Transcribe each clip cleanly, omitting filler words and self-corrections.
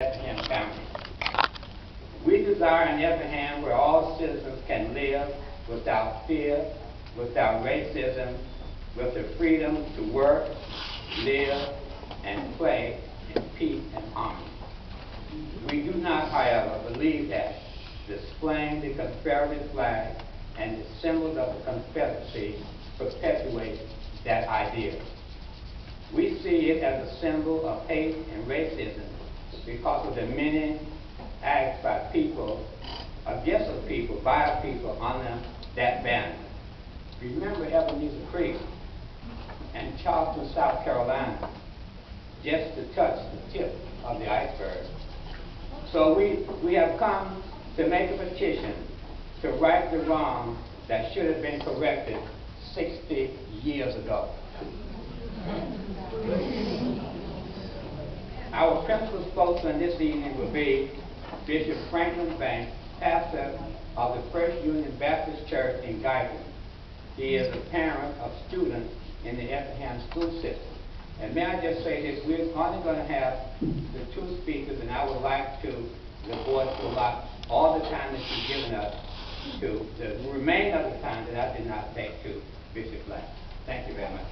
Effingham County. We desire an Effingham where all citizens can live without fear, without racism, with the freedom to work, live, and play in peace and harmony. We do not, however, believe that displaying the Confederate flag and the symbols of the Confederacy perpetuate that idea. We see it as a symbol of hate and racism because of the many acts by people, against the people, by people under that banner. Remember Ebenezer Creek and Charleston, South Carolina, just to touch the tip of the iceberg. So we have come to make a petition to right the wrong that should have been corrected 60 years ago. Our principal spokesman this evening will be Bishop Franklin Banks, pastor of the First Union Baptist Church in Guyton. He is a parent of students in the Effingham school system. And may I just say this, we're only going to have the two speakers, and I would like the board to allot all the time that you've given us to the remainder of the time that I did not take to Bishop Black. Thank you very much.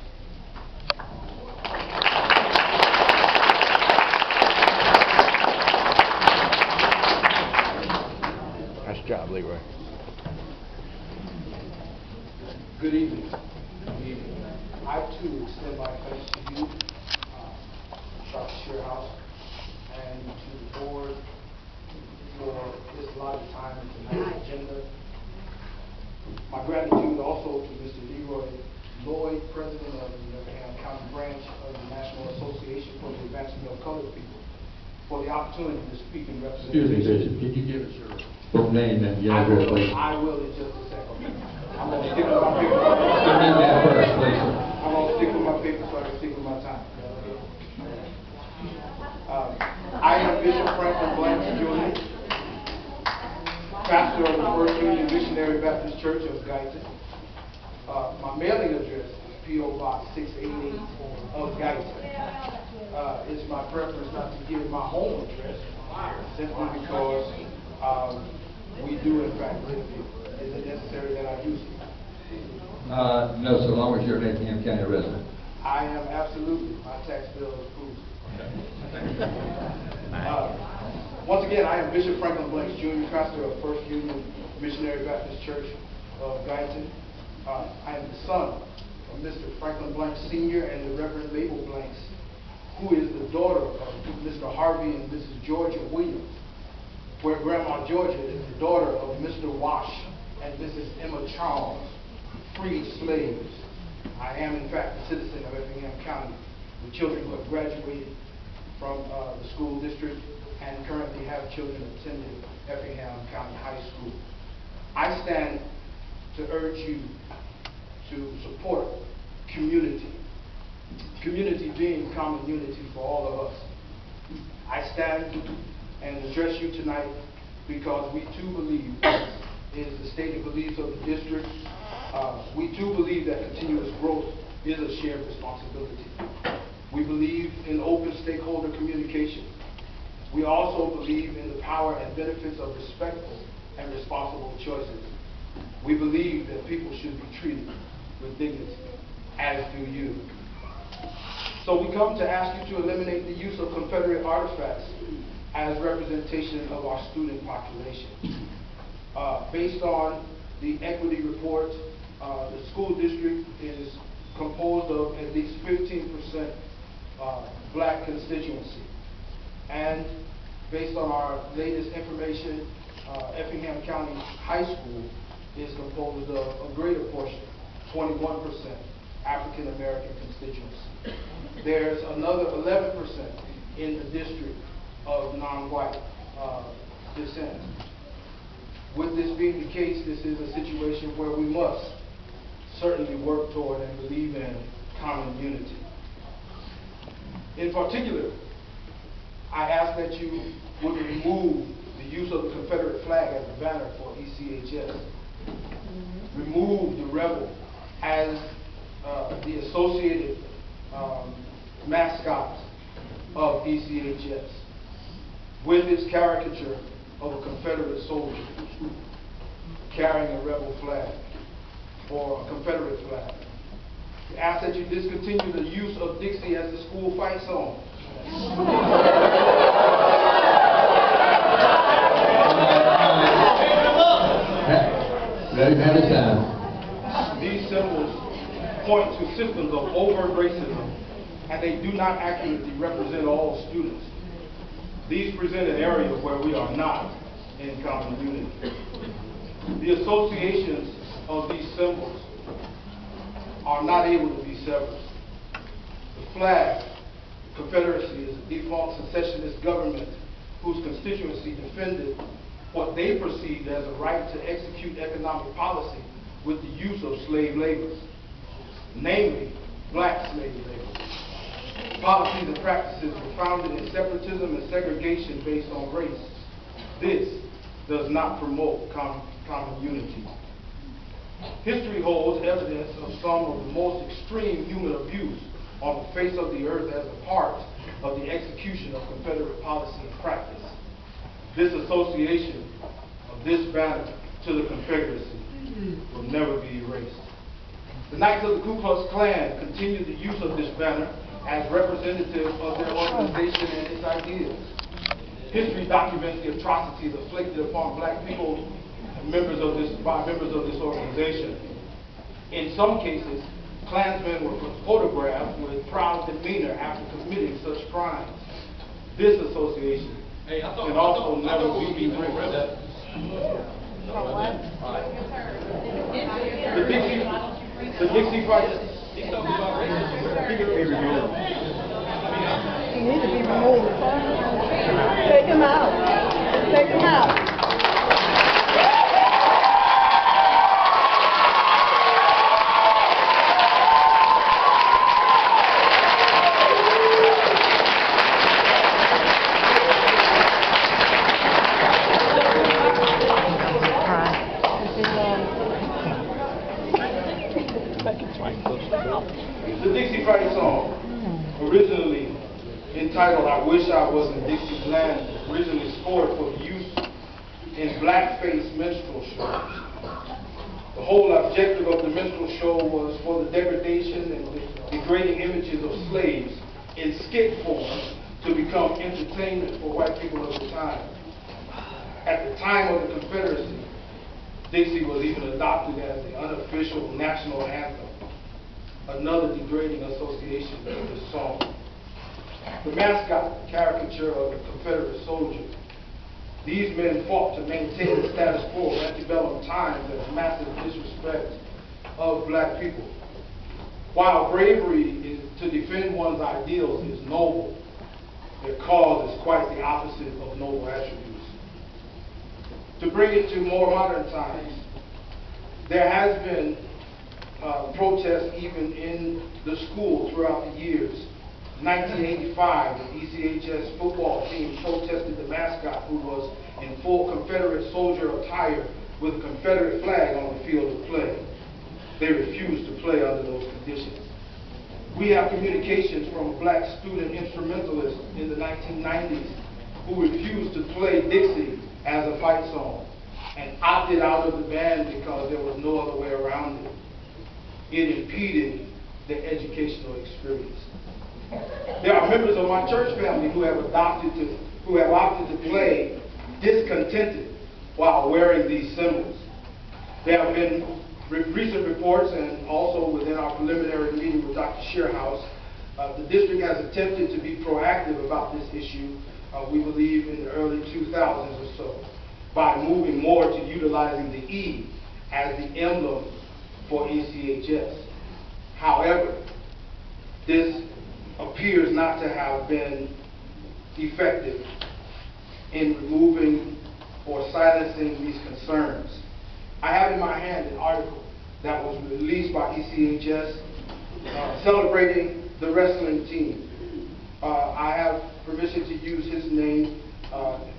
Nice job, Leroy. Good evening. I too extend my thanks to you, Dr. Shearhouse, and to the board for this allotted time in tonight's agenda. My gratitude also to Mr. Leroy Lloyd, President of the Effingham County branch of the National Association for the Advancement of Colored People, for the opportunity to speak in representation. Excuse me, Bishop, can you give us your full name and your address, please? I will in just a second. I'm going to stick with my paper. Give me that first, please. I'm going to stick with my paper so I can stick with my time. I am Bishop Franklin Blanks Jr., pastor of the First Union Missionary Baptist Church of Guyton. My mailing address is P.O. Box 688 of Guyton. It's my preference not to give my home address simply because we do in fact live here. Is it necessary that I use it? No, so long as you're an Effingham County resident. I am absolutely. My tax bill is approved. Once again, I am Bishop Franklin Blanks Jr., pastor of First Union Missionary Baptist Church of Guyton. I am the son of Mr. Franklin Blanks Sr. and the Reverend Mabel Blanks, who is the daughter of Mr. Harvey and Mrs. Georgia Williams, where Grandma Georgia is the daughter of Mr. Wash and Mrs. Emma Charles, freed slaves. I am, in fact, a citizen of Effingham County, with children who have graduated from the school district and currently have children attending Effingham County High School. I stand to urge you to support community. Community being common unity for all of us. I stand and address you tonight because we too believe, is the stated beliefs of the district, we too believe that continuous growth is a shared responsibility. We believe in open stakeholder communication. We also believe in the power and benefits of respectful and responsible choices. We believe that people should be treated with dignity, as do you. So we come to ask you to eliminate the use of Confederate artifacts as representation of our student population. Based on the equity report, the school district is composed of at least 15% black constituency. And based on our latest information, Effingham County High School is composed of a greater portion, 21% African American constituency. There's another 11% in the district of non-white descent. With this being the case, this is a situation where we must certainly work toward and believe in common unity. In particular, I ask that you would remove the use of the Confederate flag as a banner for ECHS. Remove the rebel as the associated mascot of ECHS. with its caricature of a Confederate soldier carrying a rebel flag or a Confederate flag. We ask that you discontinue the use of Dixie as the school fight song. Let him have his time. These symbols point to systems of overt racism, and they do not accurately represent all students. These present an area where we are not in common unity. The associations of these symbols are not able to be severed. The flag, the Confederacy, is a defunct secessionist government whose constituency defended what they perceived as a right to execute economic policy with the use of slave labor, namely black slave labor. Policies and practices were founded in separatism and segregation based on race. This does not promote common unity. History holds evidence of some of the most extreme human abuse on the face of the earth as a part of the execution of Confederate policy and practice. This association of this banner to the Confederacy will never be erased. The Knights of the Ku Klux Klan continue the use of this banner as representative of their organization and its ideas. History documents the atrocities inflicted upon black people by members of this organization. In some cases, Klansmen were photographed with proud demeanor after committing such crimes. This association can also never be erased. The Dixie fight. He needs to be removed. Take him out. Take him out. The Dixie fight song, originally entitled "I Wish I Was in Dixie's Land," originally scored for use in blackface minstrel shows. The whole objective of the minstrel show was for the degradation and the degrading images of slaves in skit form to become entertainment for white people of the time. At the time of the Confederacy, Dixie was even adopted as the unofficial national anthem. Another degrading association with this song. The mascot, caricature of the Confederate soldier. These men fought to maintain the status quo of antebellum times at the massive disrespect of black people. While bravery to defend one's ideals is noble, their cause is quite the opposite of noble attributes. To bring it to more modern times, there has been protests even in the school throughout the years. 1985, the ECHS football team protested the mascot, who was in full Confederate soldier attire with a Confederate flag on the field of play. They refused to play under those conditions. We have communications from a black student instrumentalist in the 1990s who refused to play Dixie as a fight song and opted out of the band because there was no other way around it. It impeded their educational experience. There are members of my church family who have opted to play discontented while wearing these symbols. There have been recent reports, and also within our preliminary meeting with Dr. Shearhouse, the district has attempted to be proactive about this issue, we believe in the early 2000s or so, by moving more to utilizing the E as the emblem for ECHS. However, this appears not to have been effective in removing or silencing these concerns. I have in my hand an article that was released by ECHS celebrating the wrestling team. I have permission to use his name,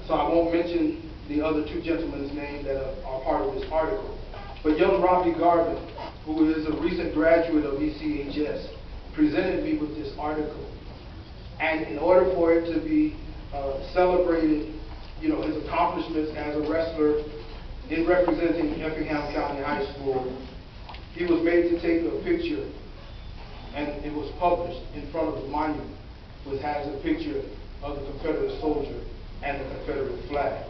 so I won't mention the other two gentlemen's names that are part of this article. But young Robbie Garvin, who is a recent graduate of ECHS, presented me with this article. And in order for it to be celebrated you know, his accomplishments as a wrestler in representing Effingham County High School. He was made to take a picture, and it was published in front of the monument, which has a picture of the Confederate soldier and the Confederate flag.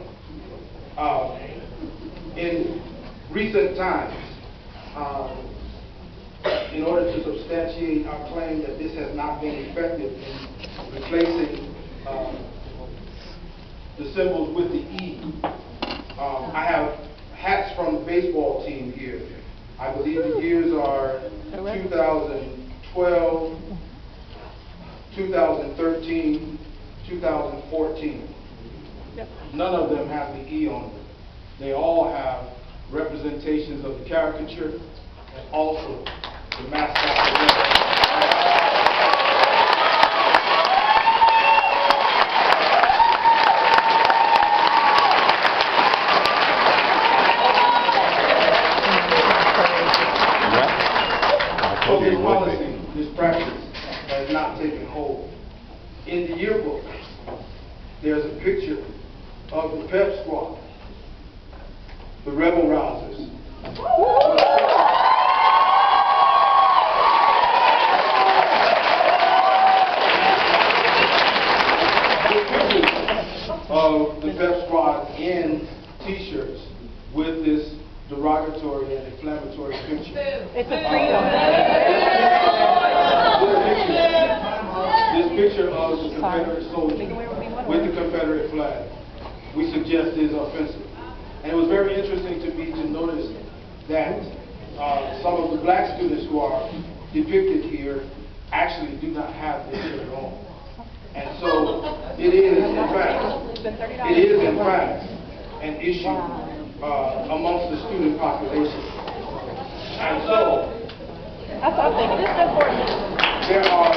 In recent times, in order to substantiate our claim that this has not been effective in replacing the symbols with the E, I have hats from the baseball team here. I believe the years are 2012, 2013, 2014. None of them have the E on them. They all have representations of the caricature and also the mascot. So this policy, this practice has not taken hold. In the yearbook, there's a picture of the pep squad, the rebel rousers. Of the pep squad in t-shirts with this derogatory and inflammatory picture. It's a freedom. This picture of the Confederate soldier with the Confederate flag, we suggest is offensive. And it was very interesting to me to notice that some of the black students who are depicted here actually do not have this shirt on. And so it is in fact an issue amongst the student population. And so That's what I'm thinking. This is important. there are